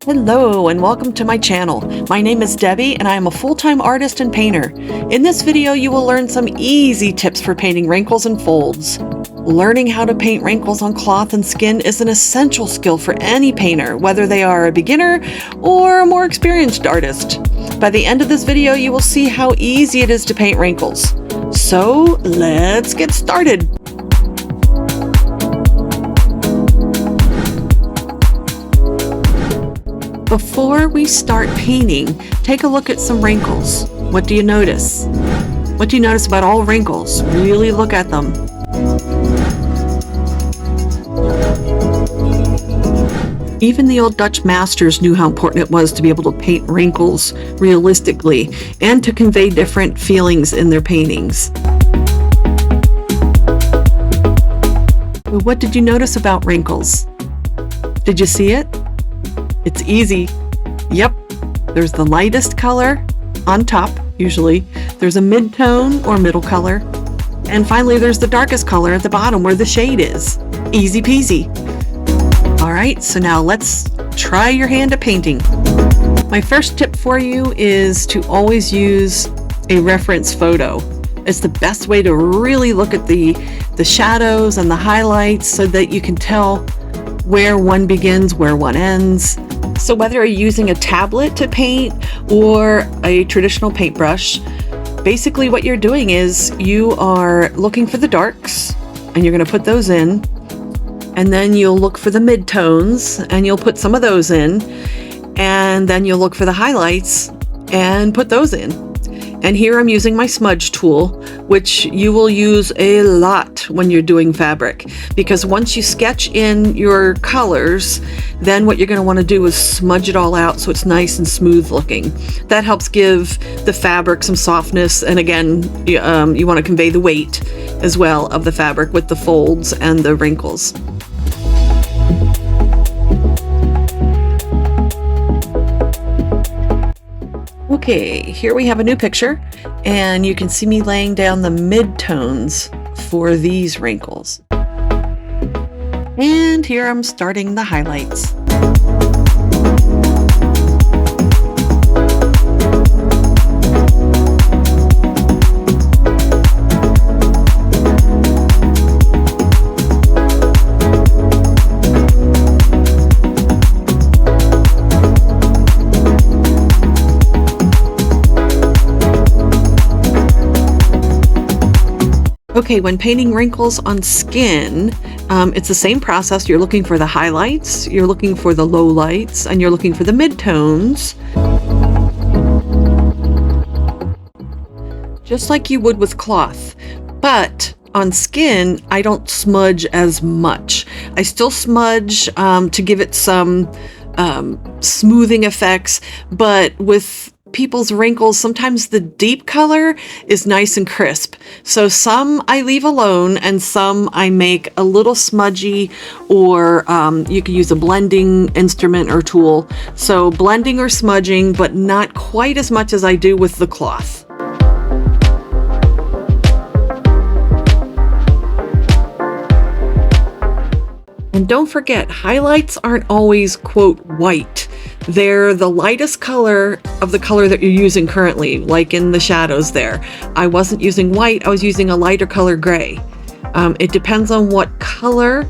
Hello and welcome to my channel. My name is Debbie and I am a full-time artist and painter. In this video you will learn some easy tips for painting wrinkles and folds. Learning how to paint wrinkles on cloth and skin is an essential skill for any painter, whether they are a beginner or a more experienced artist. By the end of this video you will see how easy it is to paint wrinkles. So let's get started. Before we start painting, take a look at some wrinkles. What do you notice? What do you notice about all wrinkles? Really look at them. Even the old Dutch masters knew how important it was to be able to paint wrinkles realistically and to convey different feelings in their paintings. What did you notice about wrinkles? Did you see it? It's easy. Yep, there's the lightest color on top, usually. There's a mid-tone or middle color. And finally, there's the darkest color at the bottom where the shade is. Easy peasy. All right, so now let's try your hand at painting. My first tip for you is to always use a reference photo. It's the best way to really look at the shadows and the highlights so that you can tell where one begins, where one ends. So whether you're using a tablet to paint or a traditional paintbrush, basically what you're doing is you are looking for the darks and you're going to put those in, and then you'll look for the mid-tones and you'll put some of those in, and then you'll look for the highlights and put those in. And here I'm using my smudge tool, which you will use a lot when you're doing fabric, because once you sketch in your colors, then what you're going to want to do is smudge it all out so it's nice and smooth looking. That helps give the fabric some softness, and again, you want to convey the weight as well of the fabric with the folds and the wrinkles. Okay, here we have a new picture, and you can see me laying down the mid-tones for these wrinkles. And here I'm starting the highlights. Okay, when painting wrinkles on skin, it's the same process. You're looking for the highlights, you're looking for the lowlights, and you're looking for the midtones. Just like you would with cloth. But on skin, I don't smudge as much. I still smudge to give it some smoothing effects, but with people's wrinkles, sometimes the deep color is nice and crisp. So some I leave alone and some I make a little smudgy, or you could use a blending instrument or tool. So blending or smudging, but not quite as much as I do with the cloth. And don't forget, highlights aren't always, quote, white. They're the lightest color of the color that you're using currently, like in the shadows there. I wasn't using white, I was using a lighter color gray. It depends on what color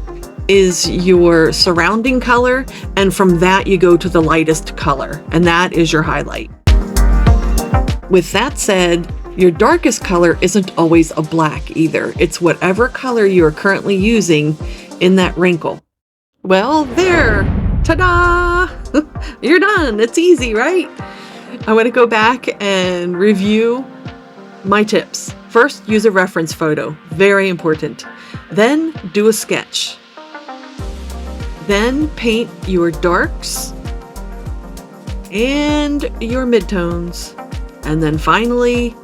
is your surrounding color, and from that you go to the lightest color, and that is your highlight. With that said, your darkest color isn't always a black either. It's whatever color you're currently using in that wrinkle. Well, there, ta-da! You're done. It's easy, right? I'm going to go back and review my tips. First, use a reference photo. Very important. Then do a sketch. Then paint your darks and your midtones. And then finally,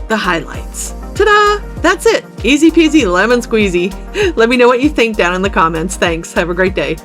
the highlights. Ta-da! That's it. Easy peasy lemon squeezy. Let me know what you think down in the comments. Thanks. Have a great day.